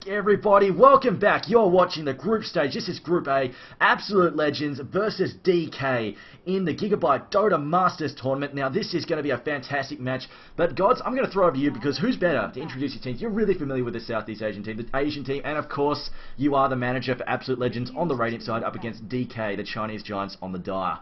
Everybody, welcome back. You're watching the group stage. This is Group A, Absolute Legends versus DK in the Gigabyte Dota Masters Tournament. Now, this is going to be a fantastic match, but Gods, I'm going to throw over to you because who's better to introduce your teams? You're really familiar with the Southeast Asian team, the Asian team, and of course, you are the manager for Absolute Legends on the Radiant side up against DK, the Chinese Giants on the Dire.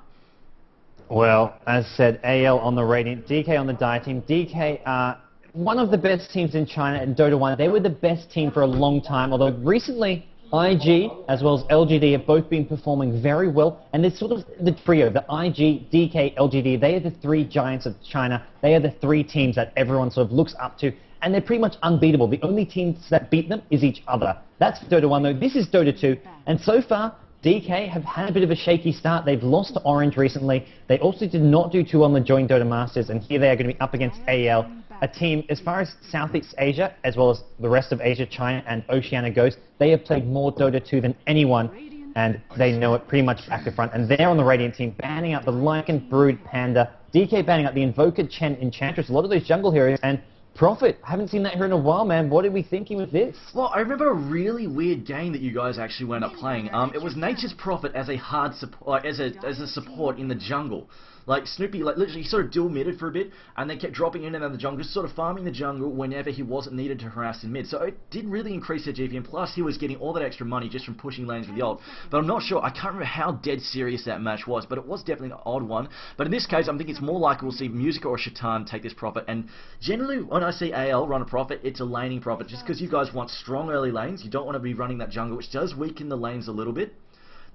Well, as said, AL on the Radiant, DK on the Dire team. DK are one of the best teams in China in Dota 1. They were the best team for a long time, although recently IG as well as LGD have both been performing very well, and it's sort of the trio, the IG, DK, LGD, they are the three giants of China. They are the three teams that everyone sort of looks up to, and they're pretty much unbeatable. The only teams that beat them is each other. That's Dota 1 though. This is Dota 2, and so far DK have had a bit of a shaky start. They've lost to Orange recently. They also did not do too well in the Joint Dota Masters, and here they are going to be up against AL, a team, as far as Southeast Asia, as well as the rest of Asia, China, and Oceania goes, they have played more Dota 2 than anyone, and they know it pretty much back to front. And they're on the Radiant team, banning out the Lycan, Brood, Panda, DK banning out the Invoker, Chen, Enchantress, a lot of those jungle heroes, and Prophet. Haven't seen that here in a while, man. What are we thinking with this? Well, I remember a really weird game that you guys actually wound up playing. It was Nature's Prophet as a hard support, as a support in the jungle. Like Snoopy, like literally sort of dual midded for a bit, and then kept dropping in and out of the jungle, just sort of farming the jungle whenever he wasn't needed to harass in mid. So it did really increase their GPM. Plus, he was getting all that extra money just from pushing lanes with the ult. But I'm not sure. I can't remember how dead serious that match was, but it was definitely an odd one. But in this case, I'm thinking it's more likely we'll see Musica or Shaitan take this Prophet. And generally, when I see AL run a Prophet, it's a laning Prophet, just because you guys want strong early lanes. You don't want to be running that jungle, which does weaken the lanes a little bit.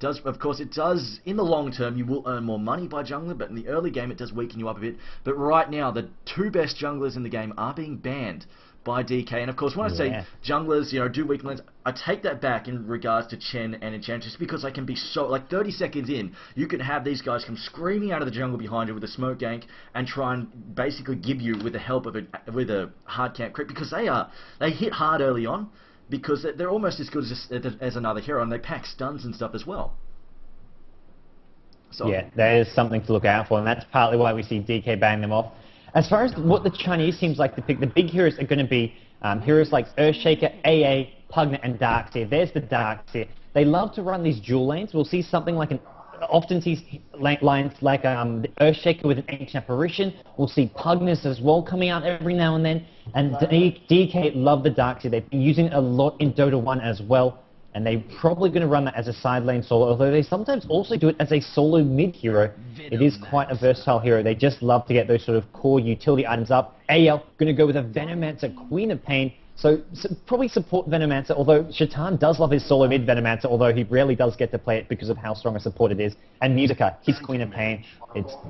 Of course, it does, in the long term, you will earn more money by jungler, but in the early game, it does weaken you up a bit. But right now, the two best junglers in the game are being banned by DK. And of course, when I say junglers, do weaken lanes, I take that back in regards to Chen and Enchantress, because I can be so, like 30 seconds in, you can have these guys come screaming out of the jungle behind you with a smoke gank and try and basically give you with the help of a hard camp creep, because they hit hard early on. Because they're almost as good as another hero, and they pack stuns and stuff as well. So yeah, that is something to look out for, and that's partly why we see DK bang them off. As far as what the Chinese teams like to pick, the big heroes are going to be heroes like Earthshaker, AA, Pugna, and Darkseer. There's the Darkseer. They love to run these dual lanes. We'll see something like often see lines like the Earthshaker with an Ancient Apparition. We'll see Pugnas as well coming out every now and then. And DK love the Darkseer. They've been using it a lot in Dota 1 as well. And they're probably going to run that as a side lane solo, although they sometimes also do it as a solo mid hero. It is quite a versatile hero. They just love to get those sort of core utility items up. AL going to go with a Venomancer, Queen of Pain. So probably support Venomancer, although Shaitan does love his solo mid Venomancer, although he rarely does get to play it because of how strong a support it is. And Musica, his Queen of Pain.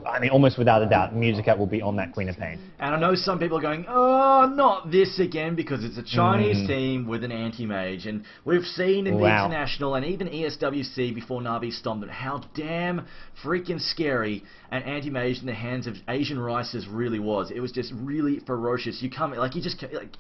I mean, almost without a doubt, Musica will be on that Queen of Pain. And I know some people are going, oh, not this again, because it's a Chinese team with an anti-mage. And we've seen in the International and even ESWC before Navi stomped it, how damn freaking scary an anti-mage in the hands of Asian Rices really was. It was just really ferocious. You can't,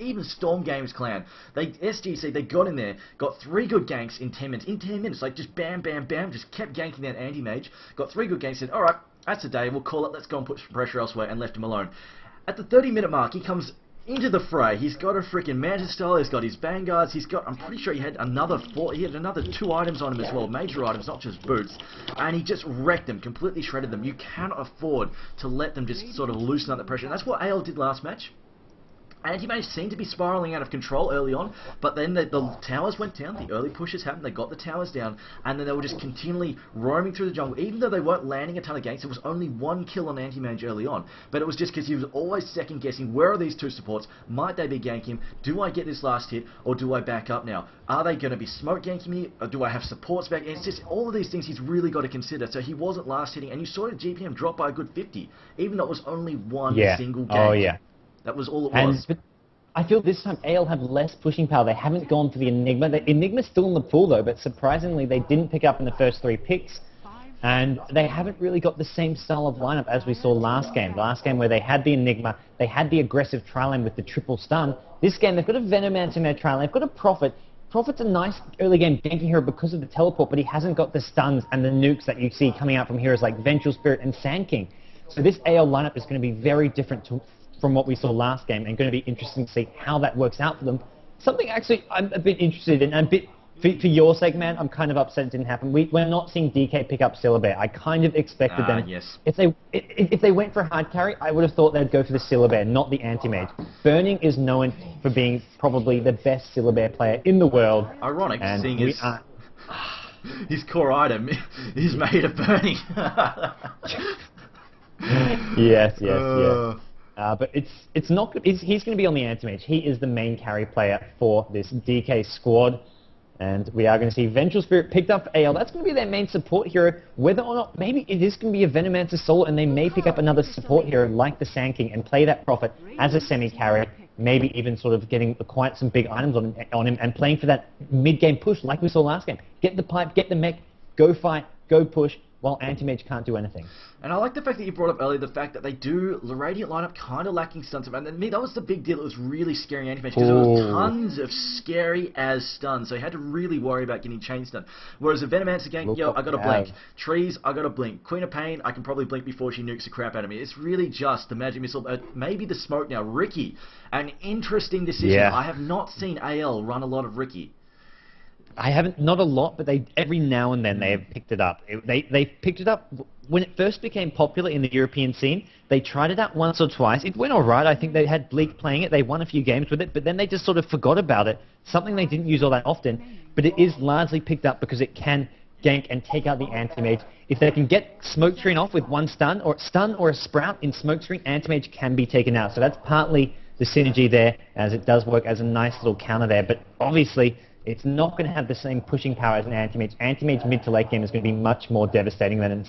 even Storm Games Clan, SGC, they got in there, got 3 good ganks in 10 minutes. In 10 minutes, like just bam, bam, bam, just kept ganking that anti-mage, got 3 good ganks, said, alright, that's a day, we'll call it, let's go and put some pressure elsewhere, and left him alone. At the 30-minute mark, he comes into the fray. He's got a freaking Mantis style, he's got his Vanguards, I'm pretty sure he had another 2 items on him as well, major items, not just boots, and he just wrecked them, completely shredded them. You cannot afford to let them just sort of loosen up the pressure, and that's what AL did last match. Anti-mage seemed to be spiraling out of control early on, but then the towers went down, the early pushes happened, they got the towers down, and then they were just continually roaming through the jungle. Even though they weren't landing a ton of ganks, there was only 1 kill on anti-mage early on, but it was just because he was always second-guessing, where are these 2 supports, might they be ganking him, do I get this last hit, or do I back up now? Are they going to be smoke ganking me, or do I have supports back? And it's just all of these things he's really got to consider, so he wasn't last hitting, and you saw the GPM drop by a good 50, even though it was only one single gank. Oh, yeah. That was all it was. But I feel this time AL have less pushing power. They haven't gone for the Enigma. The Enigma's still in the pool though, but surprisingly they didn't pick up in the first 3 picks. And they haven't really got the same style of lineup as we saw last game. Last game where they had the Enigma, they had the aggressive tri-lane with the triple stun. This game they've got a Venomancer in their tri-lane, they've got a Prophet. Prophet's a nice early game ganking hero because of the teleport, but he hasn't got the stuns and the nukes that you see coming out from heroes like Vengeful Spirit and Sand King. So this AL lineup is going to be very different from what we saw last game, and going to be interesting to see how that works out for them. something actually I'm a bit interested in, and a bit for your sake, man, I'm kind of upset it didn't happen. We're not seeing DK pick up Syllabare. I kind of expected them. Yes. If they went for a hard carry, I would have thought they'd go for the Syllabare, not the Anti-Mage. Burning is known for being probably the best Syllabare player in the world. Ironic, seeing his core item is made of Burning. Yes. But it's not good. He's going to be on the Anti-Mage. He is the main carry player for this DK squad. And we are going to see Vengeful Spirit picked up for AL. That's going to be their main support hero. Whether or not, maybe it is going to be a Venomancer solo, and they may pick up another support hero like the Sand King and play that Prophet as a semi-carry, maybe even sort of getting quite some big items on him and playing for that mid-game push like we saw last game. Get the pipe, get the mech, go fight, go push, while Anti-Mage can't do anything. And I like the fact that you brought up earlier the fact that they do the Radiant lineup kind of lacking stuns. And to me, that was the big deal. It was really scaring Anti-Mage because there was tons of scary as stuns. So you had to really worry about getting chain stun. Whereas the Venomancer gang, yo, I got to blink. Trees, I got to blink. Queen of Pain, I can probably blink before she nukes the crap out of me. It's really just the Magic Missile, maybe the smoke now. Ricky, an interesting decision. Yeah. I have not seen AL run a lot of Ricky. I haven't, not a lot, but every now and then they have picked it up. They picked it up when it first became popular in the European scene. They tried it out once or twice. It went all right. I think they had Bleak playing it. They won a few games with it, but then they just sort of forgot about it. Something they didn't use all that often, but it is largely picked up because it can gank and take out the Anti-Mage. If they can get Smoke Screen off with one stun or a Sprout in Smoke Screen, Anti-Mage can be taken out. So that's partly the synergy there, as it does work as a nice little counter there. But obviously, it's not going to have the same pushing power as an Anti-Mage. Anti-Mage mid to late game is going to be much more devastating than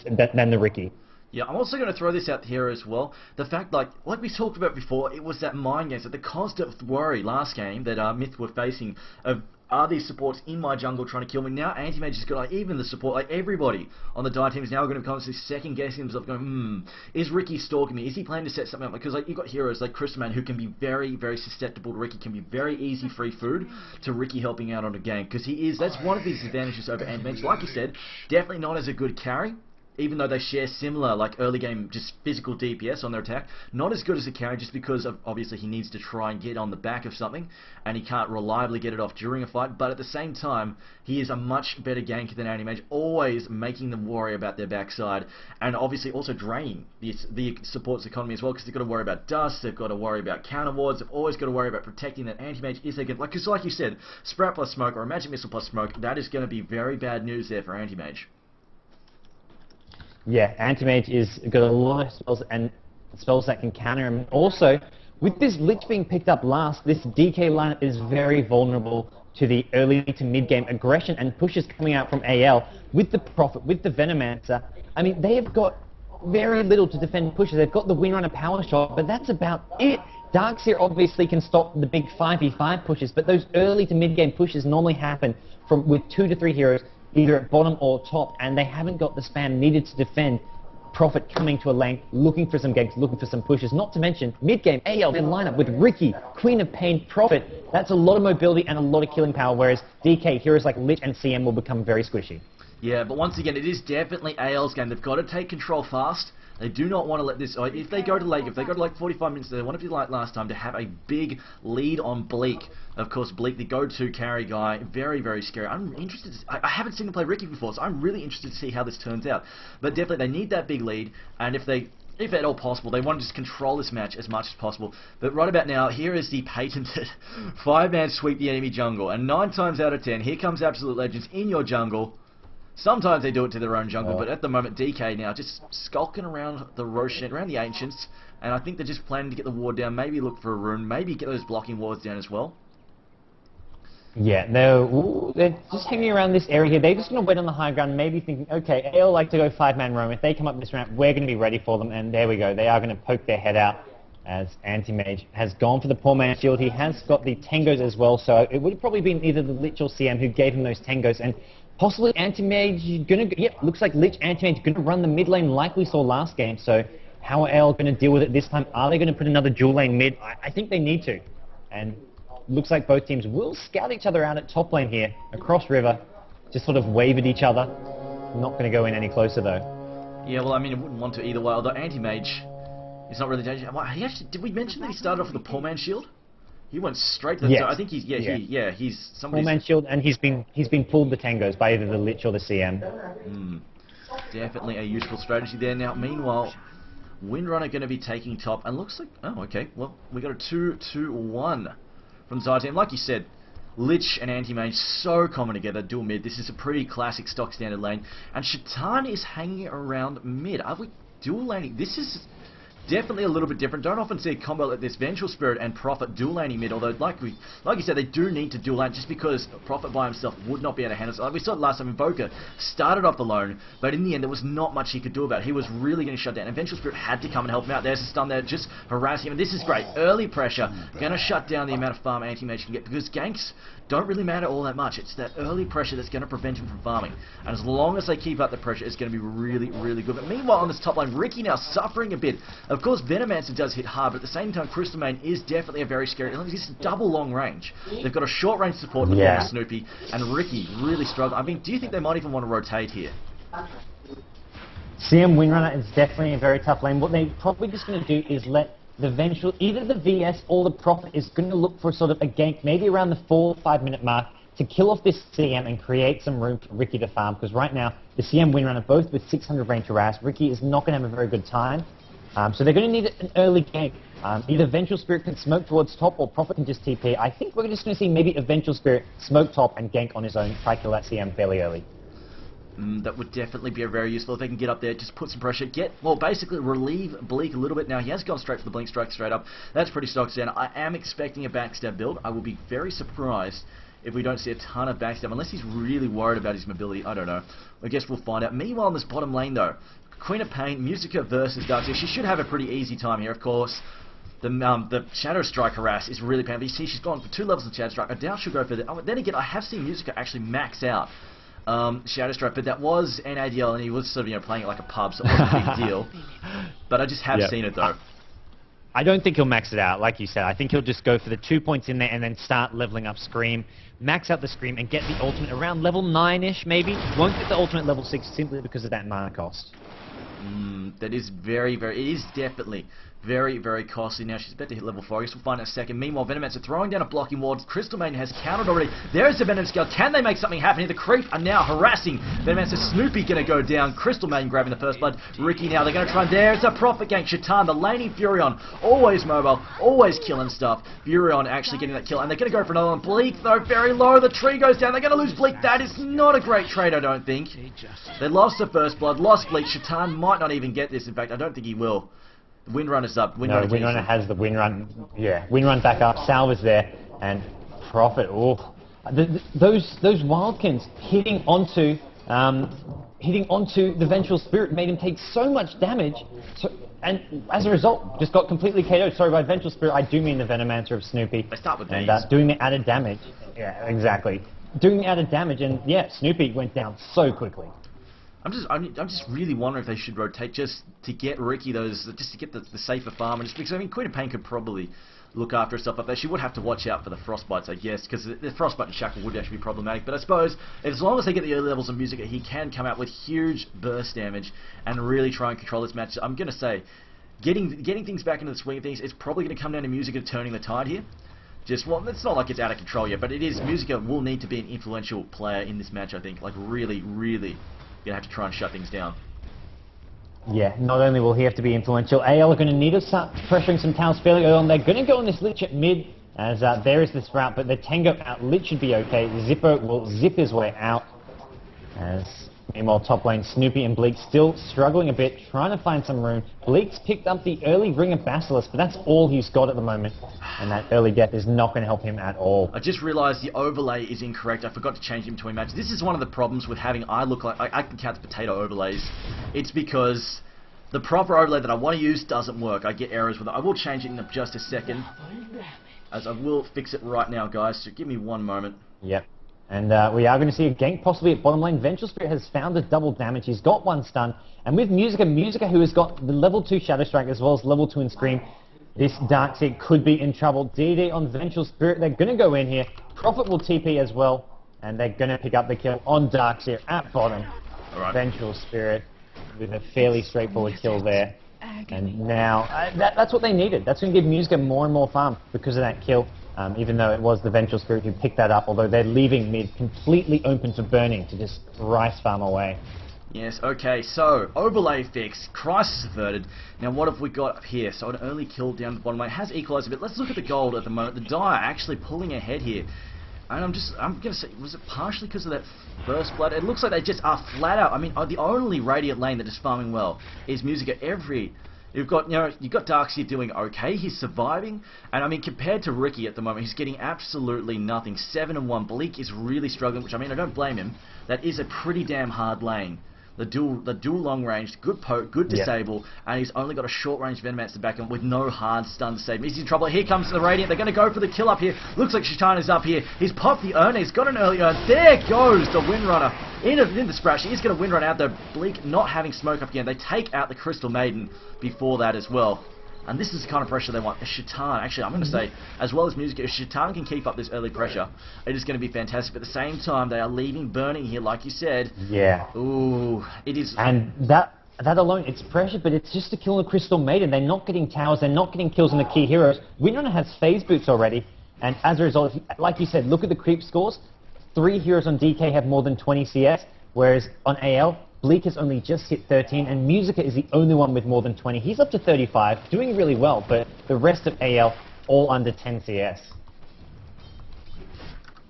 the Ricky. Yeah, I'm also going to throw this out here as well. The fact, like we talked about before, it was that mind games, that the constant worry last game that Myth were facing of, are these supports in my jungle trying to kill me? Now Anti-Mage has got, like, even the support, like everybody on the Dire team is now going to become second guessing themselves, going, is Ricky stalking me? Is he planning to set something up? Because like you've got heroes like Crystalman who can be very, very susceptible to Ricky, can be very easy free food to Ricky helping out on a game. Because that's one of his advantages over Anti-Mage. Like you said, definitely not as a good carry. Even though they share similar, like, early game, just physical DPS on their attack, not as good as a carry just because of, obviously, he needs to try and get on the back of something, and he can't reliably get it off during a fight, but at the same time, he is a much better ganker than Anti-Mage, always making them worry about their backside, and obviously also draining the support's economy as well, because they've got to worry about dust, they've got to worry about counter wards, they've always got to worry about protecting that Anti-Mage if they can, because like you said, Sprout plus Smoke, or a Magic Missile plus Smoke, that is going to be very bad news there for Anti-Mage. Yeah, Anti-Mage is got a lot of spells and spells that can counter him. Also, with this Lich being picked up last, this DK lineup is very vulnerable to the early to mid-game aggression and pushes coming out from AL. With the Prophet, with the Venomancer, I mean, they have got very little to defend pushes. They've got the Windrunner Power Shot, but that's about it. Darkseer obviously can stop the big 5v5 pushes, but those early to mid-game pushes normally happen with 2 to 3 heroes, either at bottom or top, and they haven't got the spam needed to defend Prophet coming to a lane, looking for some ganks, looking for some pushes. Not to mention, mid-game, AL in lineup with Ricky, Queen of Pain, Prophet. That's a lot of mobility and a lot of killing power, whereas DK, heroes like Lich and CM will become very squishy. Yeah, but once again, it is definitely AL's game. They've got to take control fast. They do not want to let this, if they go to late, if they go to like 45 minutes, they want to be like last time, to have a big lead on Bleak. Of course, Bleak, the go-to carry guy, very, very scary. I'm interested, I haven't seen him play Ricky before, so I'm really interested to see how this turns out. But definitely, they need that big lead, and if at all possible, they want to just control this match as much as possible. But right about now, here is the patented 5-man sweep the enemy jungle, and 9 times out of 10, here comes Absolute Legends in your jungle. Sometimes they do it to their own jungle, but at the moment, DK now just skulking around the Roshan, around the Ancients, and I think they're just planning to get the ward down, maybe look for a rune, maybe get those blocking wards down as well. Yeah, they're just hanging around this area here. They're just going to wait on the high ground, maybe thinking, okay, AL like to go 5-man roam. If they come up this ramp, we're going to be ready for them, and there we go. They are going to poke their head out as Anti-Mage has gone for the poor man's shield. He has got the Tengos as well, so it would have probably been either the Lich or CM who gave him those Tengos, and possibly Anti-Mage gonna, yep, looks like Lich Anti-Mage gonna run the mid lane like we saw last game, so how are AL gonna deal with it this time? Are they gonna put another dual lane mid? I think they need to, and looks like both teams will scout each other out at top lane here, across river, just sort of wave at each other. Not gonna go in any closer though. Yeah, well, I mean, I wouldn't want to either way, although Anti-Mage is not really dangerous. Did we mention that he started off with a poor man's shield? He went straight to the... Yes. So I think he's somebody... Full-man shield, and he's been pulled the tangos by either the Lich or the CM. Definitely a useful strategy there. Now, meanwhile, Windrunner going to be taking top, and looks like... Oh, okay. Well, we got a 2-2-1 from Zai team. Like you said, Lich and anti-mage so common together, dual mid. This is a pretty classic stock standard lane. And Shaitan is hanging around mid. Are we dual laning? This is definitely a little bit different. Don't often see a combo like this. Vengeful Spirit and Prophet dual laning mid, although like you said, they do need to dual lane just because Prophet by himself would not be able to handle it. Like we saw it last time, Invoker started off alone, but in the end there was not much he could do about it. He was really getting shut down, and Vengeful Spirit had to come and help him out. There's a stun there, just harassing him, and this is great. Early pressure, going to shut down the amount of farm anti-mage can get, because ganks don't really matter all that much. It's that early pressure that's going to prevent him from farming. And as long as they keep up the pressure, it's going to be really, really good. But meanwhile, on this top line, Ricky now suffering a bit. Of course, Venomancer does hit hard, but at the same time, Crystal Main is definitely a very scary... It's double long range. They've got a short range support with Snoopy, and Ricky really struggling. I mean, do you think they might even want to rotate here? CM Windrunner is definitely a very tough lane. What they're probably just going to do is let the vengeful, either the VS or the Prophet is going to look for sort of a gank, maybe around the 4 or 5 minute mark, to kill off this CM and create some room for Ricky to farm, because right now, the CM Windrunner, both with 600 range harass, Ricky is not going to have a very good time. So they're going to need an early gank. Either Vengeful Spirit can smoke towards top, or Prophet can just TP. I think we're just going to see maybe a Vengeful Spirit smoke top and gank on his own, try to kill that CM fairly early. That would definitely be very useful if they can get up there, just put some pressure, basically relieve Bleak a little bit. Now, he has gone straight for the Blink Strike straight up. That's pretty stock standard. I am expecting a backstab build. I will be very surprised if we don't see a ton of backstab, unless he's really worried about his mobility. I don't know. I guess we'll find out. Meanwhile, in this bottom lane, though, Queen of Pain, Musica versus Darkseer. She should have a pretty easy time here, of course. The Shadow Strike harass is really painful. You see, she's gone for 2 levels of Shadow Strike. I doubt she'll go for that. Oh, then again, I have seen Musica actually max out Shadow Strike, but that was an ADL, and he was sort of playing it like a pub, so it wasn't a big deal. But I just have seen it though. I don't think he'll max it out, like you said. I think he'll just go for the 2 points in there and then start leveling up Scream, max out the Scream, and get the ultimate around level 9-ish maybe. Won't get the ultimate level 6 simply because of that mana cost. That is it is definitely very, very costly. Now she's about to hit level 4. I guess we'll find out in a second. Meanwhile, Venomancer throwing down a blocking ward. Crystal Maiden has countered already. There's the Venom Scale. Can they make something happen here? The Creep are now harassing Venomancer. Snoopy going to go down. Crystal Maiden grabbing the first blood. Ricky now, they're going to try and... There's a Prophet gank. Shaitan, the laning Furion. Always mobile. Always killing stuff. Furion actually getting that kill. And they're going to go for another one. Bleak, though, very low. The tree goes down. They're going to lose Bleak. That is not a great trade, I don't think. They lost the first blood. Lost Bleak. Shaitan might not even get this. In fact, I don't think he will. Windrunner's up. Windrunner has the Windrun. Yeah, Windrun back up. Salva's there, and Prophet. Oh, those Wildkins hitting onto the Vengeful Spirit made him take so much damage. And as a result, just got completely KO'd. Sorry, by Vengeful Spirit, I do mean the Venomancer of Snoopy. They start with and doing the added damage. Yeah, exactly. Doing the added damage, and yeah, Snoopy went down so quickly. I'm just really wondering if they should rotate just to get Ricky just to get the safer farm, and just because, I mean, Queen of Pain could probably look after herself up there. She would have to watch out for the frostbites, I guess, because the frostbite and shackle would actually be problematic. But I suppose as long as they get the early levels of music, he can come out with huge burst damage and really try and control this match. I'm gonna say, getting things back into the swing of things, it's probably going to come down to Musica turning the tide here. It's not like it's out of control yet, but it is. Musica will need to be an influential player in this match, I think. Like really, really. You're going to have to try and shut things down. Yeah, not only will he have to be influential, AL are going to need to start pressuring some towers fairly early on. They're going to go on this Lich at mid, as there is this route, but the Tango out, Lich should be okay. Zippo will zip his way out, as meanwhile top lane Snoopy and Bleak still struggling a bit, trying to find some room. Bleak's picked up the early Ring of Basilisk, but that's all he's got at the moment, and that early death is not going to help him at all. I just realised the overlay is incorrect. I forgot to change it between matches. This is one of the problems with having I can count the potato overlays. It's because the proper overlay that I want to use doesn't work. I get errors with it. I will change it in just a second, as I will fix it right now, guys, so give me one moment. Yep. And we are going to see a gank possibly at bottom lane. Vengeful Spirit has found a double damage. He's got one stun. And with Musica who has got the level 2 Shadow Strike as well as level 2 in Scream, this Darkseer could be in trouble. DD on Vengeful Spirit. They're going to go in here. Prophet will TP as well. And they're going to pick up the kill on Darkseer at bottom. All right. Vengeful Spirit with a fairly straightforward kill there. And now, that's what they needed. That's going to give Musica more and more farm because of that kill. even though it was the Vengeful Spirit who picked that up, although they're leaving mid completely open to burning to just rice farm away. Yes, okay, so, overlay fixed, crisis averted. Now what have we got up here? So an early kill down the bottom lane has equalized a bit. Let's look at the gold at the moment. The Dire actually pulling ahead here. And I'm going to say, was it partially because of that first blood? It looks like they just are flat out. I mean, the only Radiant lane that is farming well is Musica. You've got Darkseid doing okay. He's surviving, and I mean, compared to Ricky at the moment, he's getting absolutely nothing. 7-1. Bleak is really struggling, which I mean, I don't blame him. That is a pretty damn hard lane. The dual long range, good poke, good disable, and he's only got a short range Venomance to back him with no hard stun to save him. He's in trouble. Here comes the Radiant. They're going to go for the kill up here. Looks like Shitana's up here. He's popped the urn. He's got an early urn. There goes the Windrunner. In the scratch. He's going to Windrun out there. Bleak not having smoke up again. They take out the Crystal Maiden before that as well. And this is the kind of pressure they want. Shaitan, actually, I'm going to say, as well as Musica, if Shaitan can keep up this early pressure, it is going to be fantastic. But at the same time, they are leaving burning here, like you said. Yeah. Ooh, it is. And that alone, it's pressure, but it's just to kill the Crystal Maiden. They're not getting towers. They're not getting kills on the key heroes. Windrunner has phase boots already. And as a result, like you said, look at the creep scores. 3 heroes on DK have more than 20 CS, whereas on AL, Bleak has only just hit 13, and Musica is the only one with more than 20. He's up to 35, doing really well, but the rest of AL, all under 10 CS.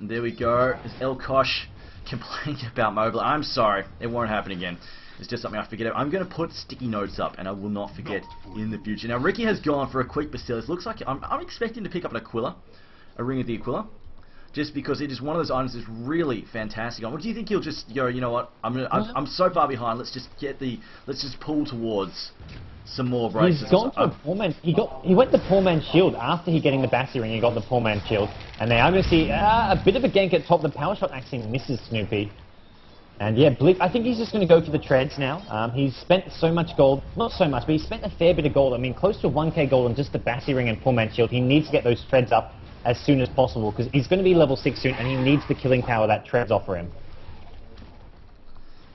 There we go. There's Elkosh complaining about mobile. I'm sorry, it won't happen again. It's just something I forget. I'm going to put sticky notes up, and I will not forget in the future. Now, Ricky has gone for a quick Bacillus. Looks like I'm expecting to pick up an Aquila, a Ring of the Aquila. Just because it is one of those items that's really fantastic. What do you think he'll just go? You know what? I'm so far behind. Let's just pull towards some more braces. He's gone for a poor man. He went the poor man's shield after he getting the Bassi ring. He got the poor man's shield, and now I'm going to see a bit of a gank at top. The power shot actually misses Snoopy, and yeah, Bleak. I think he's just going to go for the treads now. He's spent so much gold, not so much, but he spent a fair bit of gold. I mean, close to 1k gold on just the Bassi ring and poor man's shield. He needs to get those treads up as soon as possible, because he's going to be level 6 soon, and he needs the killing power that treads offer him.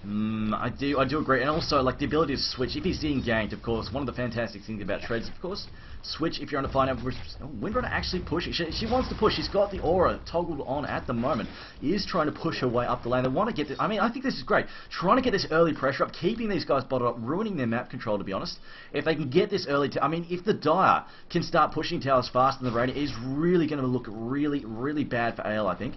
I do agree, and also like the ability to switch if he's being ganked. Of course, one of the fantastic things about treads, of course, switch if you're on a fight. Windrunner actually pushing. She wants to push. She's got the aura toggled on at the moment. He is trying to push her way up the lane. They want to get this. I mean, I think this is great. Trying to get this early pressure up, keeping these guys bottled up, ruining their map control. To be honest, if they can get this early, I mean, if the Dire can start pushing towers faster than the Radiant, it is really going to look really bad for AL, I think.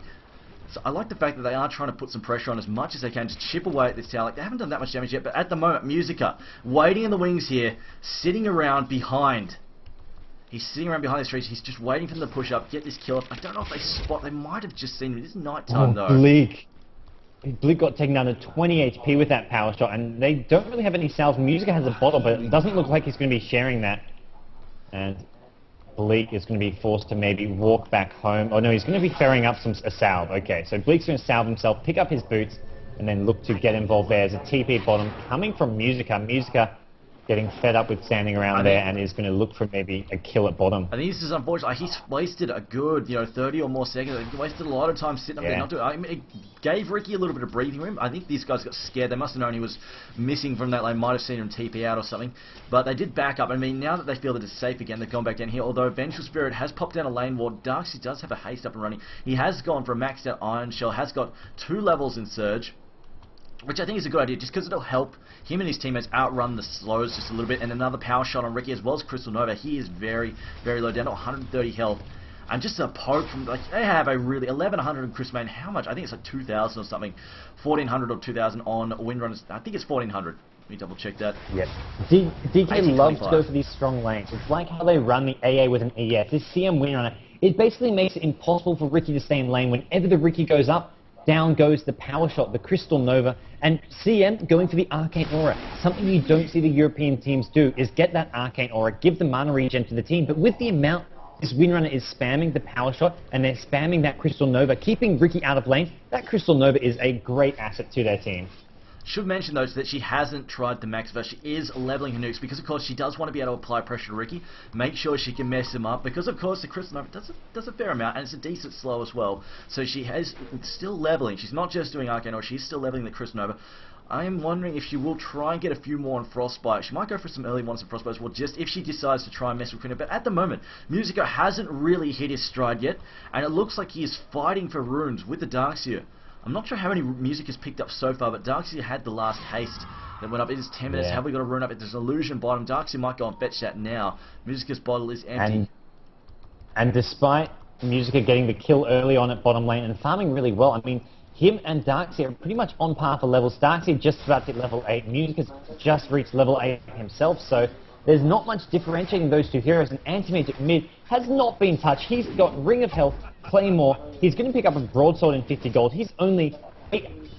So I like the fact that they are trying to put some pressure on as much as they can to chip away at this tower. Like, they haven't done that much damage yet, but at the moment, Musica, waiting in the wings here, sitting around behind. He's sitting around behind these trees. He's just waiting for them to push up, get this kill up. I don't know if they spot. They might have just seen him. It is nighttime, though. Bleak. Bleak got taken down to 20 HP with that power shot, and they don't really have any salves. Musica has a bottle, but it doesn't look like he's going to be sharing that. And Bleak is going to be forced to maybe walk back home. Oh no, he's going to be ferrying up a salve. Okay, so Bleak's going to salve himself, pick up his boots, and then look to get involved there. There's a TP bottom coming from Musica. Musica getting fed up with standing around there and is going to look for maybe a kill at bottom. I think this is unfortunate. He's wasted a good, 30 or more seconds. He wasted a lot of time sitting up there not doing. I mean, it gave Ricky a little bit of breathing room. I think these guys got scared. They must have known he was missing from that lane. Might have seen him TP out or something. But they did back up. I mean, now that they feel that it's safe again, they've gone back down here. Although Vengeful Spirit has popped down a lane ward. Darkseid does have a haste up and running. He has gone for a maxed out Iron Shell. Has got 2 levels in Surge, which I think is a good idea, just because it'll help him and his teammates outrun the slows just a little bit. And another power shot on Ricky as well as Crystal Nova. He is very low, down to 130 health. And just a poke from, like, they have a really 1100 on Chris Main. How much? I think it's like 2000 or something. 1400 or 2000 on Windrunners. I think it's 1400. Let me double check that. Yes. DK loves to go for these strong lanes. It's like how they run the AA with an ES. This CM Windrunner, it basically makes it impossible for Ricky to stay in lane. Whenever the Ricky goes up, down goes the power shot, the Crystal Nova, and CM going for the Arcane Aura. Something you don't see the European teams do is get that Arcane Aura, give the mana regen to the team, but with the amount this Windrunner is spamming the power shot, and they're spamming that Crystal Nova, keeping Ricky out of lane, that Crystal Nova is a great asset to their team. Should mention, though, that she hasn't tried the max verse. She is leveling her nukes because, of course, she does want to be able to apply pressure to Ricky, make sure she can mess him up, because, of course, the Crystal Nova does a fair amount, and it's a decent slow as well. So she has still leveling. She's not just doing Arcane, or she's still leveling the Crystal Nova. I am wondering if she will try and get a few more on Frostbite. She might go for some early ones on Frostbite as well, just if she decides to try and mess with Queen. But at the moment, Musico hasn't really hit his stride yet, and it looks like he is fighting for runes with the Darkseer. I'm not sure how many music has picked up so far, but Darkseer had the last haste that went up. It is 10 minutes. Have we got a rune up? There's an illusion bottom. Darkseer might go and fetch that now. Musica's bottle is empty. And despite Musica getting the kill early on at bottom lane and farming really well, I mean, him and Darkseer are pretty much on par for levels. Darkseer just about to hit level 8. Musica's just reached level 8 himself, so there's not much differentiating those two heroes, and Anti-Mage at mid has not been touched. He's got Ring of Health, Claymore. He's going to pick up a Broadsword and 50 gold. He's only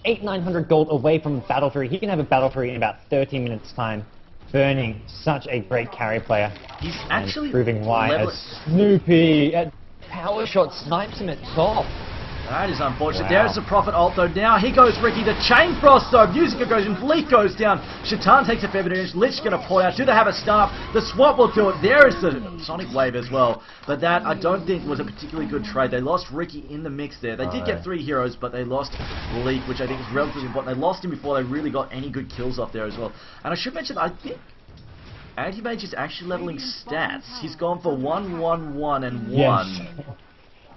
900 gold away from Battle Fury. He can have a Battle Fury in about 30 minutes' time, burning such a great carry player. He's actually proving why as Snoopy at Power Shot snipes him at top. That is unfortunate. Wow. There's the Prophet ult, though. Now he goes Ricky. The Chain Frost, though. Musica goes in. Bleak goes down. Shaitan takes a fair bit of damage. Lich going to pull out. Do they have a staff? The swap will do it. There is the Sonic Wave as well. But that, I don't think, was a particularly good trade. They lost Ricky in the mix there. They did get 3 heroes, but they lost Bleak, which I think is relatively important. They lost him before they really got any good kills off there as well. And I should mention, I think Anti-Mage is actually leveling stats. He's gone for 1, 1, 1, and 1. Yes.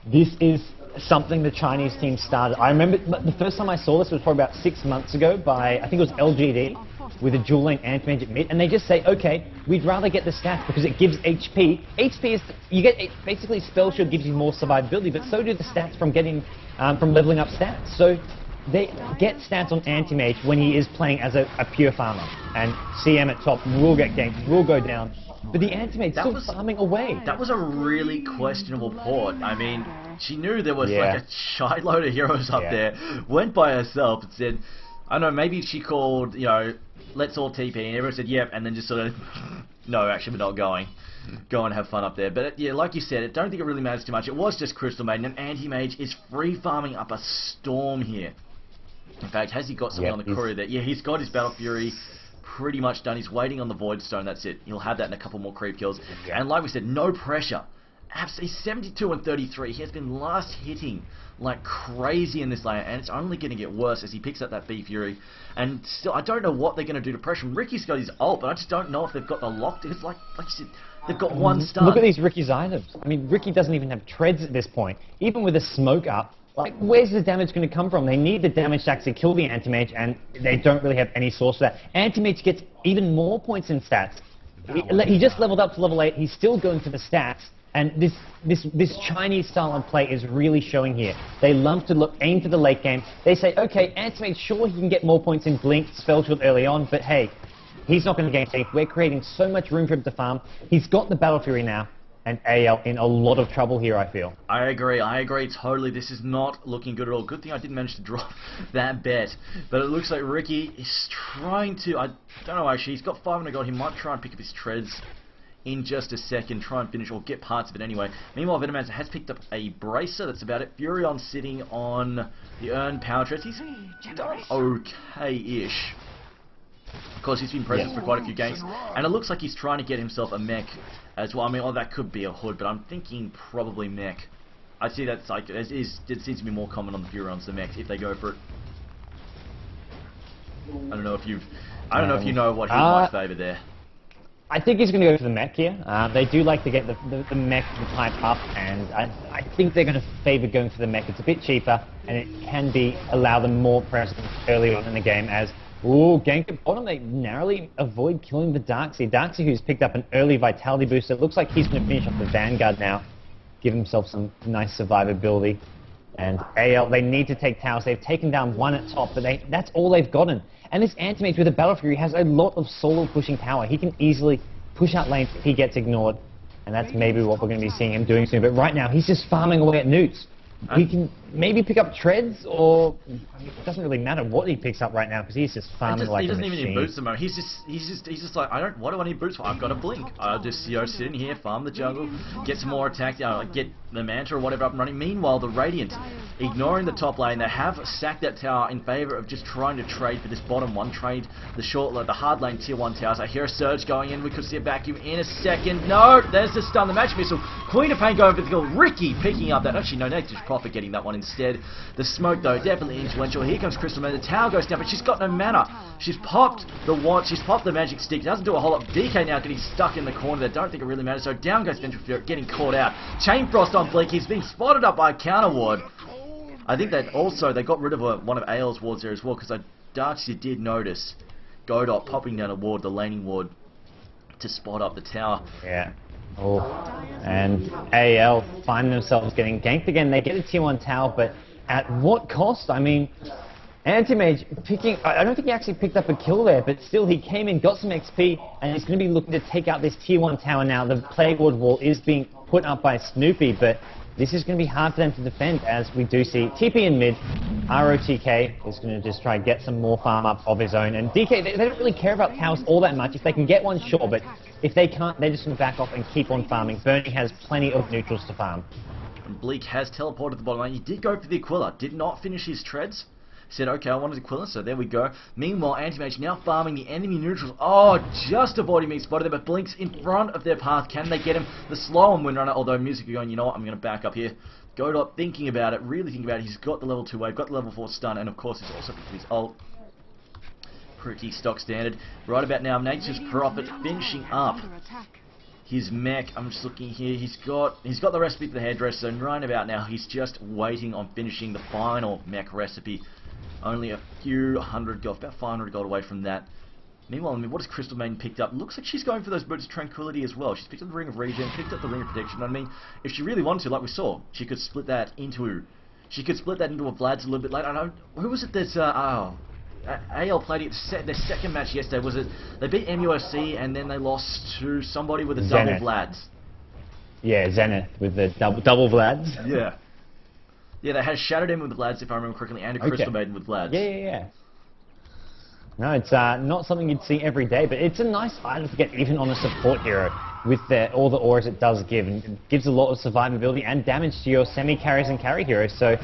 This is something the Chinese team started. I remember the first time I saw this was probably about 6 months ago by, I think it was LGD, with a dual lane Anti-Mage at mid, and they just say, okay, we'd rather get the stats because it gives HP. HP is, you get, basically Spell Shield gives you more survivability, but so do the stats from getting, from leveling up stats. So they get stats on Anti-Mage when he is playing as a pure farmer, and CM at top will get ganked, will go down. But the Anti-Mage's still farming away. That was a really questionable port. I mean, she knew there was like a shite load of heroes up there, went by herself and said, I don't know, maybe she called, you know, let's all TP, and everyone said, yep, and then just sort of, no, actually we're not going. Go and have fun up there. But yeah, like you said, I don't think it really matters too much. It was just Crystal Maiden, and Anti-Mage is free farming up a storm here. In fact, has he got something on the courier there? Yeah, he's got his Battle Fury pretty much done. He's waiting on the Void Stone, that's it. He'll have that in a couple more creep kills. And like we said, no pressure. He's 72 and 33. He has been last hitting like crazy in this lane, and it's only going to get worse as he picks up that B Fury. And still, I don't know what they're going to do to pressure him. Ricky's got his ult, but I just don't know if they've got the locked. It's like you said, they've got one stun. Look at these Ricky's items. I mean, Ricky doesn't even have treads at this point. Even with a smoke up, like, where's the damage going to come from? They need the damage to actually kill the Anti-Mage, and they don't really have any source for that. Anti-Mage gets even more points in stats. He just leveled up to level 8. He's still going for the stats, and this Chinese style of play is really showing here. They love to aim for the late game. They say, okay, Anti-Mage, sure, he can get more points in Blink, Spell Shield early on, but hey, he's not going to gain safe. We're creating so much room for him to farm. He's got the Battle Fury now. And AL in a lot of trouble here, I feel. I agree totally. This is not looking good at all. Good thing I didn't manage to drop that bet. But it looks like Ricky is trying to, I don't know actually, he's got 500 gold. He might try and pick up his treads in just a second, try and finish, or get parts of it anyway. Meanwhile, Venomancer has picked up a Bracer, that's about it. Furion sitting on the earned power treads. He's done okay-ish. Of course, he's been present for quite a few games, and it looks like he's trying to get himself a mech as well. I mean, that could be a hood, but I'm thinking probably mech. I see that's like, it seems to be more common on the Furions than mechs if they go for it. I don't know if you know what he might favour there. I think he's going to go for the mech here. They do like to get the mech type up, and I think they're going to favour going for the mech. It's a bit cheaper, and it can allow them more presence early on in the game as gank at bottom. They narrowly avoid killing the Darkseer. Darkseer, who's picked up an early Vitality boost. It looks like he's going to finish off the Vanguard now, give himself some nice survivability. And AL, they need to take towers. They've taken down one at top, but that's all they've gotten. And this Anti-Mage with a Battle Fury has a lot of solo pushing power. He can easily push out lanes if he gets ignored. And that's maybe what we're going to be seeing him doing soon. But right now, he's just farming away at newts. maybe pick up treads, or it doesn't really matter what he picks up right now because he's just farming like a machine. He doesn't even need boots at the moment. He's just like, what do I need boots for? I've got a blink. I'll just sit in here, farm the jungle, get some more attack, get the Manta or whatever up and running. Meanwhile, the Radiant, ignoring the top lane, they have sacked that tower in favor of just trying to trade for this bottom one, trade the hard lane tier 1 towers. I hear a surge going in. We could see a vacuum in a second. No, there's the stun, the magic missile. Queen of Pain going for the kill. Ricky picking up that. Actually, no, Nature's Prophet getting that one instead. The smoke, though, definitely influential. Here comes Crystal Man. The tower goes down, but she's got no mana. She's popped the wand. She's popped the magic stick. Doesn't do a whole lot. DK now getting stuck in the corner there. Don't think it really matters. So down goes Vengeful Fury, getting caught out. Chain Frost on Bleak. He's being spotted up by a counter ward. I think that also they got rid of one of AL's wards there as well, because Darkseer did notice Godot popping down a ward, the laning ward, to spot up the tower. Yeah. Oh, and AL find themselves getting ganked again. They get a tier 1 tower, but at what cost? I mean, Anti-Mage picking... I don't think he actually picked up a kill there, but still he came in, got some XP, and he's going to be looking to take out this tier 1 tower now. The Plague Ward wall is being put up by Snoopy, but this is going to be hard for them to defend, as we do see TP in mid. ROTK is going to just try and get some more farm up of his own. And DK, they don't really care about towers all that much. If they can get one, sure, but if they can't, they're just going to back off and keep on farming. Bernie has plenty of neutrals to farm. And Bleak has teleported to the bottom lane. He did go for the Aquila, did not finish his treads. Said, okay, I wanted Aquila, so there we go. Meanwhile, Anti-Mage now farming the enemy neutrals. Oh, just avoiding being spotted there, but Blink's in front of their path. Can they get him? The slow on Windrunner, although Music are going, you know what, I'm going to back up here. Godot thinking about it, really thinking about it. He's got the level 2 wave, got the level 4 stun, and of course he's also picked his ult. Pretty stock standard. Right about now, Nature's Prophet finishing up his mech. I'm just looking here. He's got the recipe for the hairdresser, and right about now he's just waiting on finishing the final mech recipe. Only a few hundred gold, about 500 gold away from that. Meanwhile, I mean, what has Crystal Maiden picked up? Looks like she's going for those boots of tranquility as well. She's picked up the Ring of Regen, picked up the Ring of Protection. I mean, if she really wanted to, like we saw, she could split that into a Vlad's a little bit later. I don't know, who was it that's AL played it their second match yesterday. Was it they beat MUFC and then they lost to somebody with a double Vlads? Yeah, Zenith with the double Vlads. Yeah. Yeah, they had Shattered him with Vlads, if I remember correctly, and a Crystal Maiden with Vlads. Yeah. No, it's not something you'd see every day, but it's a nice item to get even on a support hero with all the auras it does give, and it gives a lot of survivability and damage to your semi-carries and carry heroes, so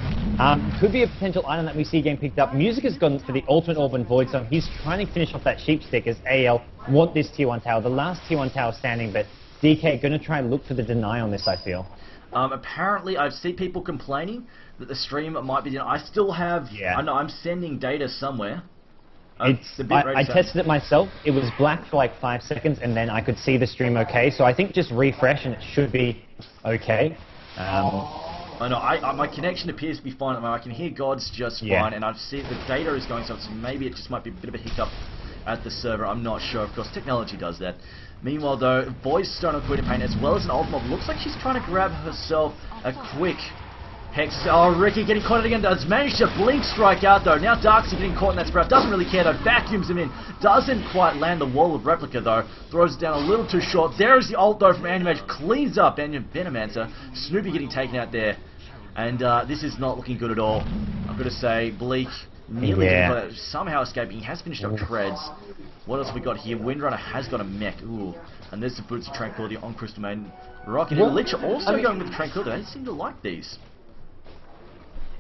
could be a potential item that we see getting picked up. Music has gone for the Ultimate Orb and Void, so he's trying to finish off that sheep stick as AL want this tier 1 tower, the last tier 1 tower standing, but DK going to try and look for the deny on this, I feel. Apparently, I've seen people complaining that the stream might be... I still have... I know, I'm sending data somewhere. I tested it myself. It was black for like 5 seconds, and then I could see the stream okay. So I think just refresh, and it should be okay. I know, my connection appears to be fine at the moment. I can hear Gods just fine, and I've seen the data is going, so maybe it just might be a bit of a hiccup at the server. I'm not sure. Of course, technology does that. Meanwhile, though, Voice Stone on Queen of Pain, as well as an Ultimate, looks like she's trying to grab herself a quick Hex. Oh, Ricky getting caught again. Does manage to blink strike out, though. Now Darkseer getting caught in that sprout. Doesn't really care, though. Vacuums him in. Doesn't quite land the wall of Replica, though. Throws it down a little too short. There's the ult, though, from Anti-Mage. Cleans up Venomancer. Snoopy getting taken out there. And this is not looking good at all. I've got to say, Bleak nearly somehow escaping. He has finished up treads. What else have we got here? Windrunner has got a mech. Ooh. And there's the Boots of Tranquility on Crystal Maiden. Rocket and Lich are also going with the Tranquility. They seem to like these.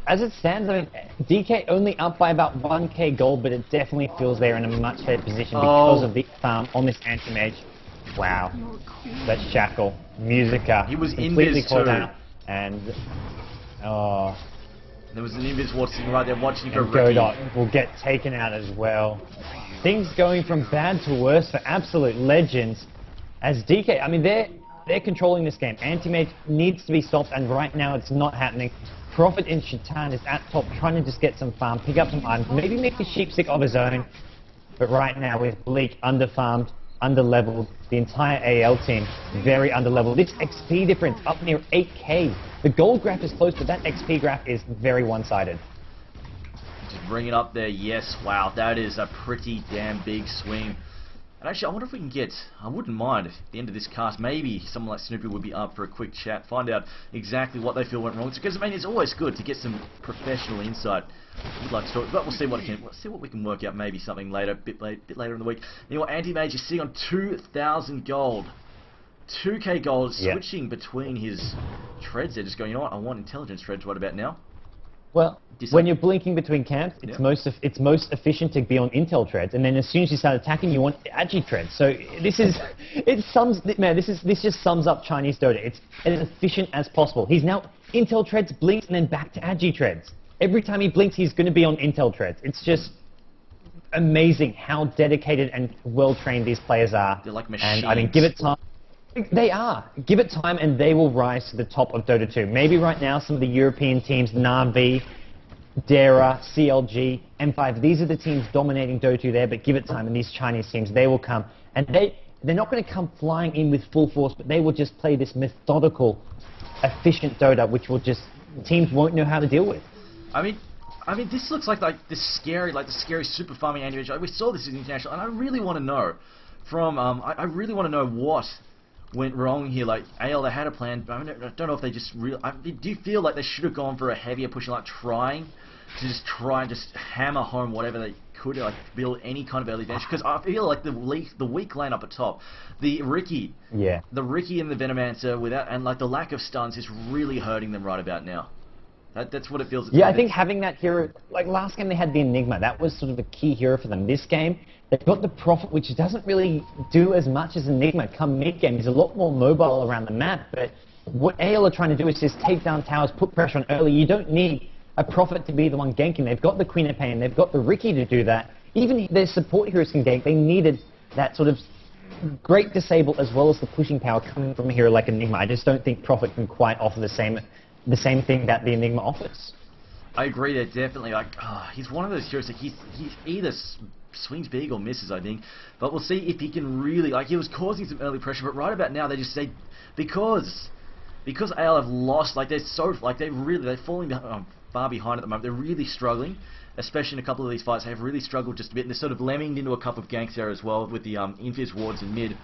As it stands, I mean, DK only up by about 1k gold, but it definitely feels they're in a much better position because of the farm on this Anti-Mage. Wow. That Shackle. Musica. He was completely invis caught out. And... there was an invis ward sitting right there watching for Ricky. Godot will get taken out as well. Things going from bad to worse for absolute legends. As DK, I mean, they're controlling this game. Anti-Mage needs to be stopped, and right now it's not happening. Prophet in Shaitan is at top, trying to just get some farm, pick up some items, maybe make a sheep stick of his own. But right now, with Bleak under-farmed, under-leveled, the entire AL team very under-leveled. This XP difference up near 8k. The gold graph is close, but that XP graph is very one-sided. Just bring it up there, yes, wow, that is a pretty damn big swing. And actually, I wonder if we can get, I wouldn't mind if at the end of this cast, maybe someone like Snoopy would be up for a quick chat, find out exactly what they feel went wrong. Because, I mean, it's always good to get some professional insight. We'd like to talk, but we'll see what we can work out, maybe something later, bit later in the week. You know what, Anti-Mage is sitting on 2,000 gold. 2k gold, switching between his treads there, just going, you know what, I want intelligence treads right about now. Well, when you're blinking between camps, it's most efficient to be on intel treads, and then as soon as you start attacking, you want agi treads. So this is, this just sums up Chinese Dota. It's as efficient as possible. He's now intel treads, blinks, and then back to agi treads. Every time he blinks, he's going to be on intel treads. It's just amazing how dedicated and well trained these players are. They're like machines. And I mean, give it time. They are. Give it time and they will rise to the top of Dota 2. Maybe right now some of the European teams, Na'Vi, Dara, CLG, M5, these are the teams dominating Dota 2 there, but give it time and these Chinese teams, they will come. And they're not going to come flying in with full force, but they will just play this methodical, efficient Dota, which will just, teams won't know how to deal with. I mean, this looks like the scary super farming anti-mage. Like, we saw this in international, and I really want to know from, I really want to know what went wrong here. Like, AL, they had a plan, but I don't know if they just really... do you feel like they should have gone for a heavier push, like trying to just hammer home whatever they could, like build any kind of early advantage? Because I feel like the weak lane up at top, the Ricky and the Venomancer without, and like the lack of stuns is really hurting them right about now. That's what it feels. Yeah, I think having that hero, like last game they had the Enigma, that was sort of a key hero for them. This game, they've got the Prophet, which doesn't really do as much as Enigma. Come mid-game, he's a lot more mobile around the map, but what AL are trying to do is just take down towers, put pressure on early. You don't need a Prophet to be the one ganking. They've got the Queen of Pain, they've got the Ricky to do that. Even their support heroes can gank. They needed that sort of great disable as well as the pushing power coming from a hero like Enigma. I just don't think Prophet can quite offer the same thing that the Enigma offers. I agree there, definitely. Like, he's one of those heroes that he either swings big or misses, I think. But we'll see if he can really, like, he was causing some early pressure, but right about now they just say, because AL have lost, like, they're falling far behind at the moment. They're really struggling, especially in a couple of these fights. They have really struggled just a bit, and they're sort of lemminged into a couple of ganks there as well with the invis wards in mid.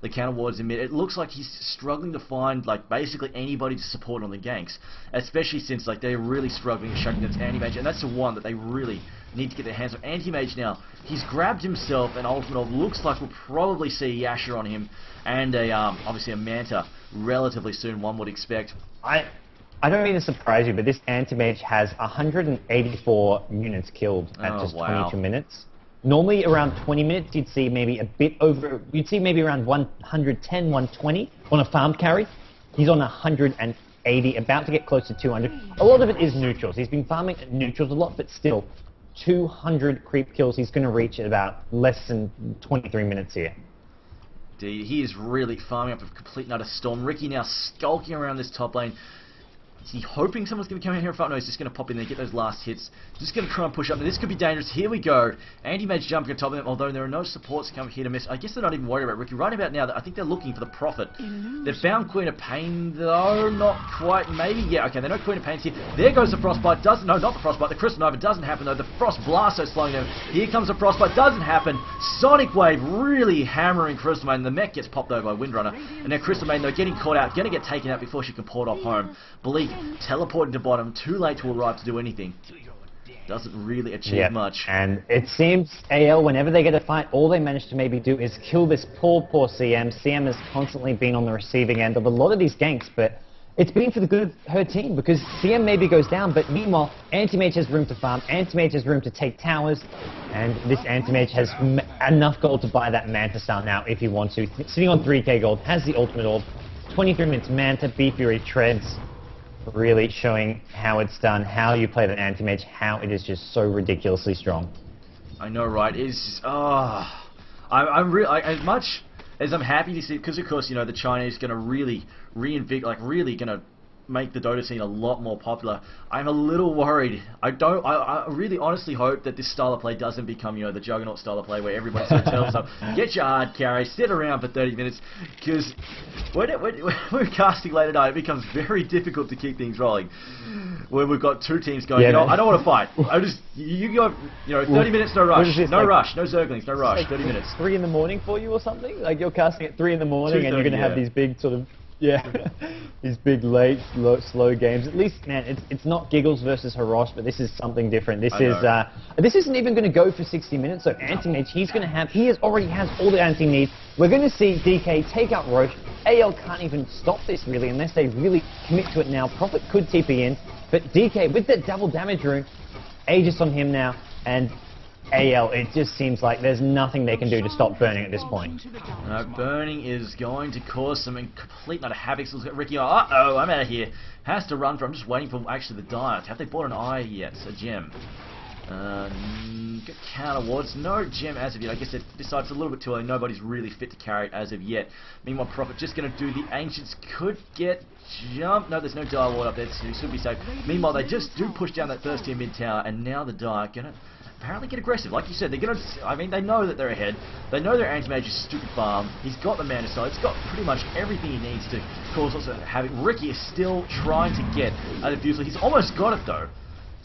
The counter wards in mid. It looks like he's struggling to find, like, basically anybody to support on the ganks, especially since, like, they're really struggling to shut against Anti-Mage, and that's the one that they really need to get their hands on. Anti-Mage now, he's grabbed himself an ultimate of, looks like we'll probably see Yasha on him, and obviously a Manta relatively soon, one would expect. I don't mean to surprise you, but this Anti-Mage has 184 units killed at just 22 minutes. Normally around 20 minutes you'd see maybe a bit over, you'd see maybe around 110, 120 on a farm carry. He's on 180, about to get close to 200. A lot of it is neutrals. He's been farming neutrals a lot, but still 200 creep kills he's going to reach at about less than 23 minutes here. Indeed, he is really farming up a complete and utter storm. Ricky now skulking around this top lane. Is he hoping someone's going to come in here in front? No, he's just going to pop in there, get those last hits. Just going to try and push up. Now, this could be dangerous. Here we go. Anti-Mage jumping on top of them, although there are no supports coming here to miss. I guess they're not even worried about Ricky. Right about now, I think they're looking for the Prophet. They've found Queen of Pain, though. Not quite. Maybe. Yeah, okay. They know Queen of Pain's here. There goes the Frostbite. Doesn't. No, not the Frostbite. The Crystal Nova doesn't happen, though. The Frost Blast is slowing them. Here comes the Frostbite. Doesn't happen. Sonic Wave really hammering Crystal Maiden. The mech gets popped over by Windrunner. And now Crystal Maiden, though, getting caught out. Going to get taken out before she can port off home. Bleak teleported to bottom, too late to arrive to do anything. Doesn't really achieve much. And it seems AL, whenever they get a fight, all they manage to maybe do is kill this poor CM. CM has constantly been on the receiving end of a lot of these ganks, but it's been for the good of her team, because CM maybe goes down, but meanwhile, Anti-Mage has room to farm, Anti-Mage has room to take towers, and this Anti-Mage has enough gold to buy that Manta style now if he wants to. Sitting on 3k gold, has the ultimate orb, 23 minutes Manta, B-Fury treads, really showing how it's done, how you play the Anti-Mage, how it is just so ridiculously strong. I know, right? It's I'm really, as much as I'm happy to see, because of course, you know, the Chinese going to really reinvigorate, like really going to make the Dota scene a lot more popular. I'm a little worried. I really honestly hope that this style of play doesn't become, the Juggernaut style of play where everybody sort of tells them, get your hard carry, sit around for 30 minutes, because when we're casting late at night, it becomes very difficult to keep things rolling. When we've got two teams going, I don't want to fight. You go, 30 minutes, no rush, no zerglings, no rush, like 30 minutes. 3 in the morning for you or something? Like you're casting at 3 in the morning and you're going to have these big sort of, these big late, slow games. At least, man, it's not Giggles versus Hirosh, but this is something different. This isn't even going to go for 60 minutes. So Anti-Mage, he already has all the items he needs. We're going to see DK take out Roche. AL can't even stop this really unless they really commit to it now. Prophet could TP in, but DK with that double damage rune, Aegis on him now, and AL, it just seems like there's nothing they can do to stop burning at this point. Burning is going to cause some complete amount of havoc. So Ricky, uh-oh, I'm out of here. Has to run for, I'm just waiting for actually the dive. Have they bought an eye yet? A gem. Counter wards, no gem as of yet. I guess they decided it's a little bit too early. Nobody's really fit to carry it as of yet. Meanwhile, Prophet just going to do the Ancients. Could get jump. No, there's no dire ward up there, so he should be safe. Meanwhile, they just do push down that first tier mid tower, and now the Dire going to apparently get aggressive. Like you said, they're going to, they know that they're ahead. They know their Anti-Mage is stupid farm. He's got the mana side. It's got pretty much everything he needs to cause lots of havoc. Ricky is still trying to get a diffuser. He's almost got it though.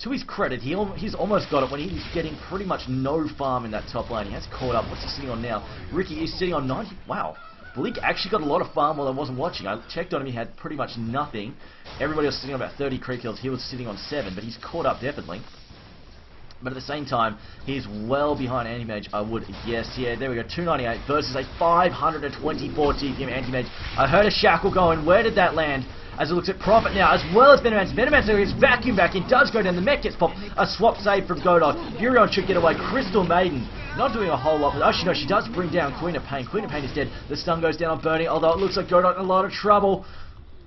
To his credit, he's almost got it when he's getting pretty much no farm in that top lane. He has caught up. What's he sitting on now? Ricky is sitting on 90. Wow. Bleak actually got a lot of farm while I wasn't watching. I checked on him, he had pretty much nothing. Everybody was sitting on about 30 creep kills. He was sitting on 7, but he's caught up definitely. But at the same time, he's well behind Anti-Mage. I would guess. Yeah, there we go. 298 versus a 524 TPM Anti-Mage. I heard a shackle going. Where did that land? As it looks at Prophet now, as well as Venomancer. Venomancer gets vacuum back in, does go down, the mech gets popped. A swap save from Godot. Furion should get away. Crystal Maiden, not doing a whole lot, but actually no, she does bring down Queen of Pain. Queen of Pain is dead. The stun goes down on Burning, although it looks like Godot in a lot of trouble.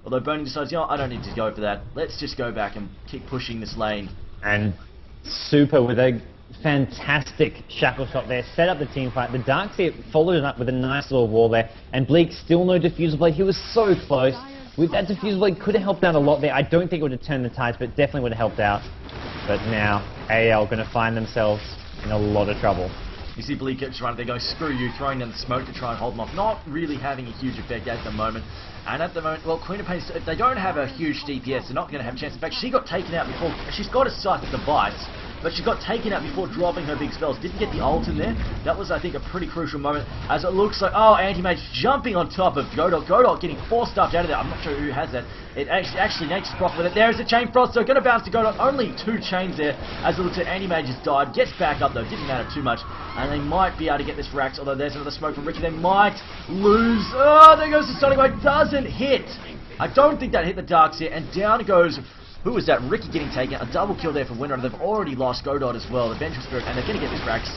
Although Burning decides, I don't need to go for that. Let's just go back and keep pushing this lane. And Super with a fantastic shackle shot there, set up the team fight. The Darkseer followed it up with a nice little wall there, and Bleak still no diffuser blade. He was so close. With that diffuser blade, could have helped out a lot there. I don't think it would have turned the tides, but definitely would have helped out. But now, AL going to find themselves in a lot of trouble. You see Bleak keeps running, they're going, screw you, throwing down the smoke to try and hold them off. Not really having a huge effect at the moment. And at the moment, well, Queen of Pain, they don't have a huge DPS, they're not going to have a chance. In fact, she got taken out before, she's got a Psychic Device, but she got taken out before dropping her big spells. Didn't get the ult in there. That was, I think, a pretty crucial moment, as it looks like, Anti-Mage jumping on top of Godot. Godot getting 4 stuffed out of there. I'm not sure who has that. It actually Nature's Prophet with it. There's a Chain Frost, so going to bounce to Godot. Only 2 chains there, as it looks like Anti-Mage has died. Gets back up, though. Didn't matter too much. And they might be able to get this Rax, although there's another smoke from Ricky. They might lose. Oh, there goes the Sonic Wave. Doesn't hit. I don't think that hit the Darkseer, and down goes... Who was that? Ricky getting taken. A double kill there for Winter. They've already lost Godot as well. The Vengeful Spirit, and they're going to get this Rax.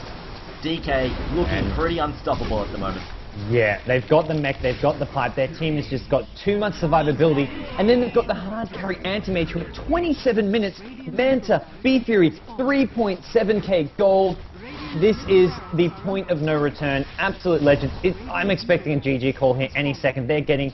DK looking pretty unstoppable at the moment. Yeah, they've got the mech, they've got the pipe. Their team has just got too much survivability. And then they've got the hard carry Anti-Mage who at 27 minutes, Manta, B-Fury, 3.7k gold. This is the point of no return. Absolute legends. I'm expecting a GG call here any second. They're getting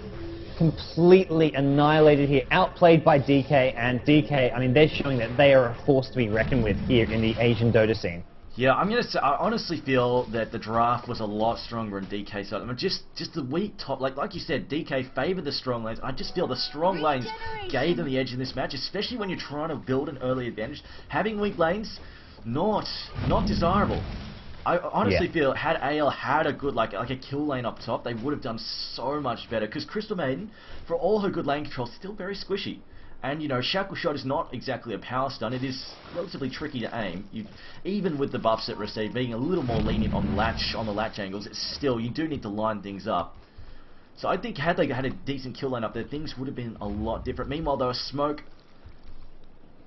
completely annihilated here, outplayed by DK, and DK, I mean, they're showing that they are a force to be reckoned with here in the Asian Dota scene. Yeah, I'm gonna say, I honestly feel that the draft was a lot stronger in DK's side. I mean, just the weak top, like you said, DK favoured the strong lanes. I just feel the strong lanes gave them the edge in this match, especially when you're trying to build an early advantage. Having weak lanes, not desirable. I honestly feel had AL had a good like a kill lane up top, they would have done so much better. Because Crystal Maiden, for all her good lane control, is still very squishy. And Shackle Shot is not exactly a power stun. It is relatively tricky to aim. Even with the buffs it received, being a little more lenient on the latch angles, still you do need to line things up. So I think had they had a decent kill lane up there, things would have been a lot different. Meanwhile, though, Smoke.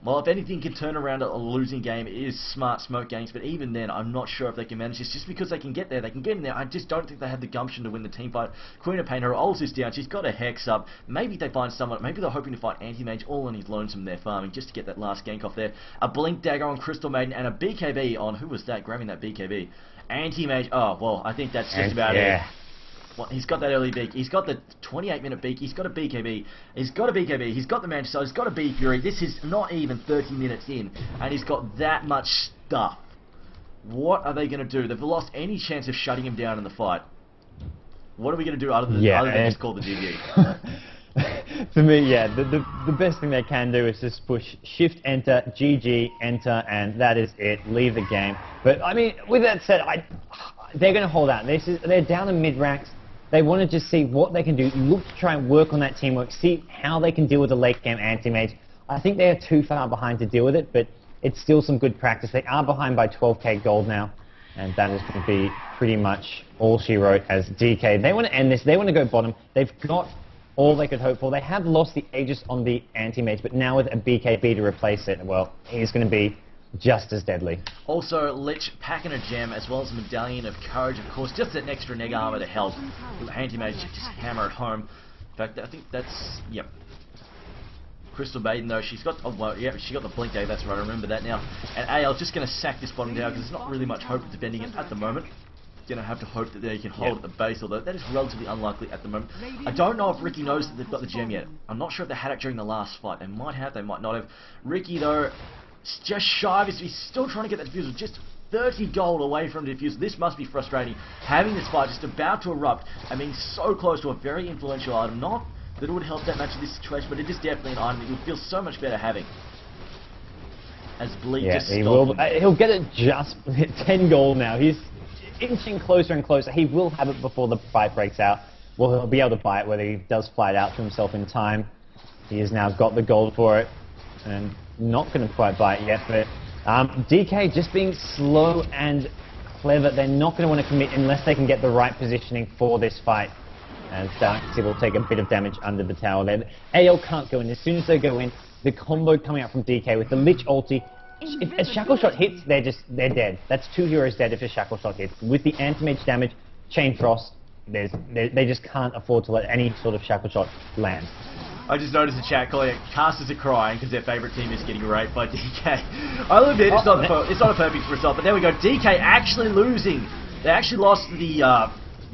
Well, if anything can turn around a losing game, it is smart Smoke games, but even then, I'm not sure if they can manage this. Just because they can get there, they can get in there. I just don't think they have the gumption to win the team fight. Queen of Pain, her ult is down, she's got a Hex up. Maybe they find someone, maybe they're hoping to fight Anti-Mage all on his lonesome there farming, just to get that last gank off there. A Blink Dagger on Crystal Maiden, and a BKB on, who was that, grabbing that BKB? Anti-Mage, oh, well, I think that's just about it. He's got that early beak. He's got the 28-minute beak. He's got a BKB. He's got a BKB. He's got the Manchester. He's got a B Fury. This is not even 30 minutes in, and he's got that much stuff. What are they going to do? They've lost any chance of shutting him down in the fight. What are we going to do other than just call the GG? For me, yeah, the best thing they can do is just push Shift, Enter, GG, Enter, and that is it. Leave the game. But I mean, with that said, they're going to hold out. They're down in mid-ranks. They want to just see what they can do, look to try and work on that teamwork, see how they can deal with the late-game anti-mage. I think they are too far behind to deal with it, but it's still some good practice. They are behind by 12k gold now, and that is going to be pretty much all she wrote as DK. They want to end this. They want to go bottom. They've got all they could hope for. They have lost the Aegis on the anti-mage, but now with a BKB to replace it, well, he's going to be just as deadly. Also, Lich packing a gem, as well as a Medallion of Courage, of course, just an extra neg armor to help. Anti-mage just hammer it home. In fact, I think that's, yep. Crystal Maiden, though, she's got, she got the Blink Day, that's right, I remember that now. And AL's just going to sack this bottom down, because there's not really much hope of defending it at the moment. Going to have to hope that they can hold at the base, although that is relatively unlikely at the moment. I don't know if Ricky knows that they've got the gem yet. I'm not sure if they had it during the last fight. They might have, they might not have. Ricky, though, just shy of his, he's still trying to get that defusal, just 30 gold away from the defusal. This must be frustrating, having this fight just about to erupt and being so close to a very influential item. Not that it would help that much in this situation, but it is definitely an item that you'll feel so much better having. As Bleed just stopped. He'll get it just 10 gold now. He's inching closer and closer. He will have it before the fight breaks out. Well, he'll be able to buy it, whether he does fly it out to himself in time. He has now got the gold for it, and not going to quite buy it yet, but DK just being slow and clever. They're not going to want to commit unless they can get the right positioning for this fight. And Darkseid will take a bit of damage under the tower there. AL can't go in. As soon as they go in, the combo coming out from DK with the Lich ulti, if a Shackle Shot hits, they're dead. That's 2 heroes dead if a Shackle Shot hits. With the anti-mage damage, Chain Frost, they just can't afford to let any sort of Shackle Shot land. I just noticed the chat calling it, casters are crying because their favourite team is getting raped by DK. I'll admit it's not a perfect result, but there we go. DK actually losing. They actually lost the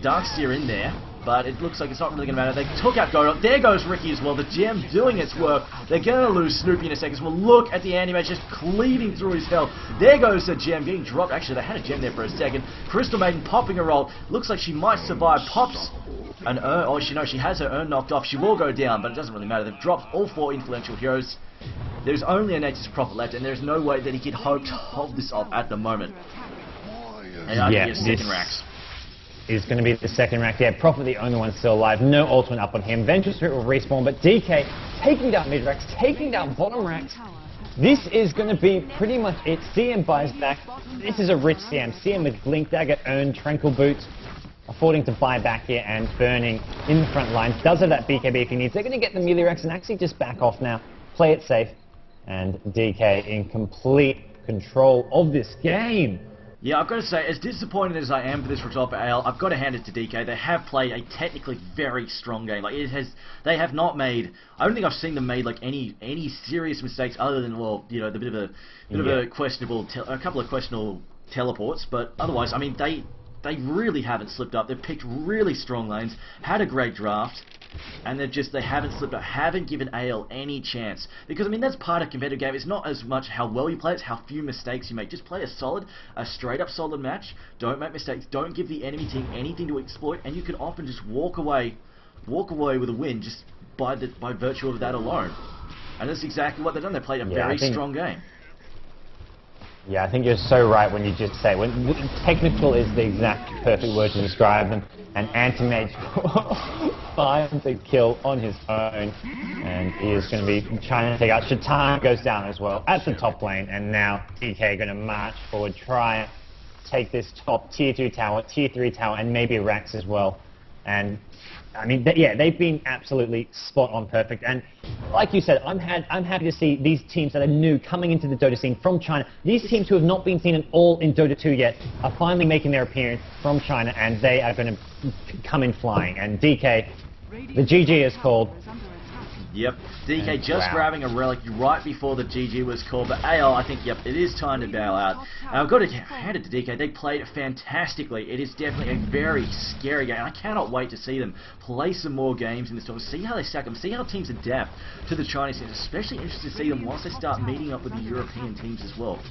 Darkseer in there, but it looks like it's not really going to matter. They took out Godot. There goes Ricky as well. The gem doing its work. They're going to lose Snoopy in a second. So we'll look at the anti-mage just cleaving through his health. There goes the gem getting dropped. Actually, they had a gem there for a second. Crystal Maiden popping a roll. Looks like she might survive. Pops an urn. Oh, she has her urn knocked off. She will go down, but it doesn't really matter. They've dropped all 4 influential heroes. There's only a Nature's Prophet left, and there's no way that he could hope to hold this off at the moment. And I think it's second racks. Is going to be the second rack. Yeah, Prophet the only one still alive. No ultimate up on him. Venture Spirit will respawn, but DK taking down mid racks, taking down bottom racks. This is going to be pretty much it. CM buys back. This is a rich CM. CM with Blink Dagger, Urn, Tranquil Boots, affording to buy back here and burning in the front line. Does have that BKB if he needs. They're going to get the melee racks and actually just back off now. Play it safe. And DK in complete control of this game. Yeah, I've got to say, as disappointed as I am for this result for AL, I've got to hand it to DK. They have played a technically very strong game. Like they have not made. I don't think I've seen them made like any serious mistakes other than, well, you know, the bit of a questionable, a couple of questionable teleports. But otherwise, I mean, they really haven't slipped up. They've picked really strong lanes, had a great draft. And they haven't slipped up, haven't given AL any chance. Because, I mean, that's part of a competitive game. It's not as much how well you play, it's how few mistakes you make. Just play a straight up solid match. Don't make mistakes. Don't give the enemy team anything to exploit. And you can often just walk away with a win just by virtue of that alone. And that's exactly what they've done. They played a very strong game. Yeah, I think you're so right when you just say, technical is the exact perfect word to describe them. And anti-mage finds a kill on his own, and he is going to be trying to take out. Shatan goes down as well at the top lane, and now DK going to march forward, try and take this top tier 2 tower, tier 3 tower, and maybe Rax as well. And I mean, yeah, they've been absolutely spot on perfect. And like you said, I'm happy to see these teams that are new coming into the Dota scene from China. These teams who have not been seen at all in Dota 2 yet are finally making their appearance from China, and they are going to come in flying. And DK, the GG is called. Yep, DK just grabbing a relic right before the GG was called, but AL, I think, yep, it is time to bail out. And I've got to hand it to DK, they played fantastically. It is definitely a very scary game, and I cannot wait to see them play some more games in this tournament, see how they stack them, see how teams adapt to the Chinese teams, especially interested to see them once they start meeting up with the European teams as well.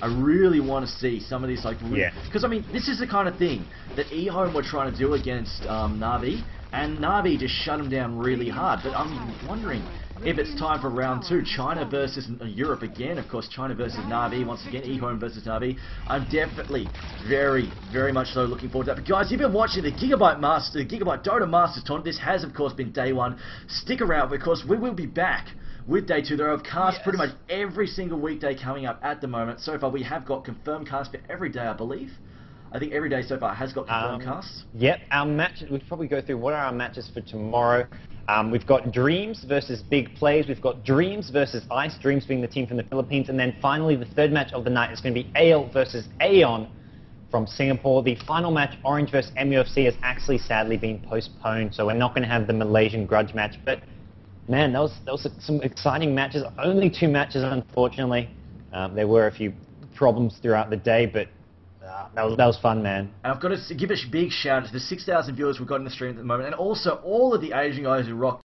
I really want to see some of these, like, because I mean, this is the kind of thing that eHome were trying to do against Na'Vi, and Na'Vi just shut them down really hard. But I'm wondering if it's time for round 2, China versus Europe again. Of course, China versus Na'Vi once again, eHome versus Na'Vi. I'm definitely very, very much so looking forward to that. But guys, you've been watching the Gigabyte Dota Masters tournament. This has, of course, been day 1. Stick around because we will be back with day 2. There are casts pretty much every single weekday coming up at the moment. So far, we have got confirmed casts for every day, I believe. I think every day so far has got confirmed casts. Yep, our matches, we'll probably go through what are our matches for tomorrow. We've got Dreams versus Big Plays. We've got Dreams versus Ice, Dreams being the team from the Philippines. And then finally, the third match of the night is going to be AL versus Aeon from Singapore. The final match, Orange versus MUFC, has actually sadly been postponed. So we're not going to have the Malaysian grudge match. But man, those some exciting matches. Only 2 matches, unfortunately. There were a few problems throughout the day, but that was fun, man. And I've got to give a big shout out to the 6,000 viewers we've got in the stream at the moment, and also all of the Asian guys who rock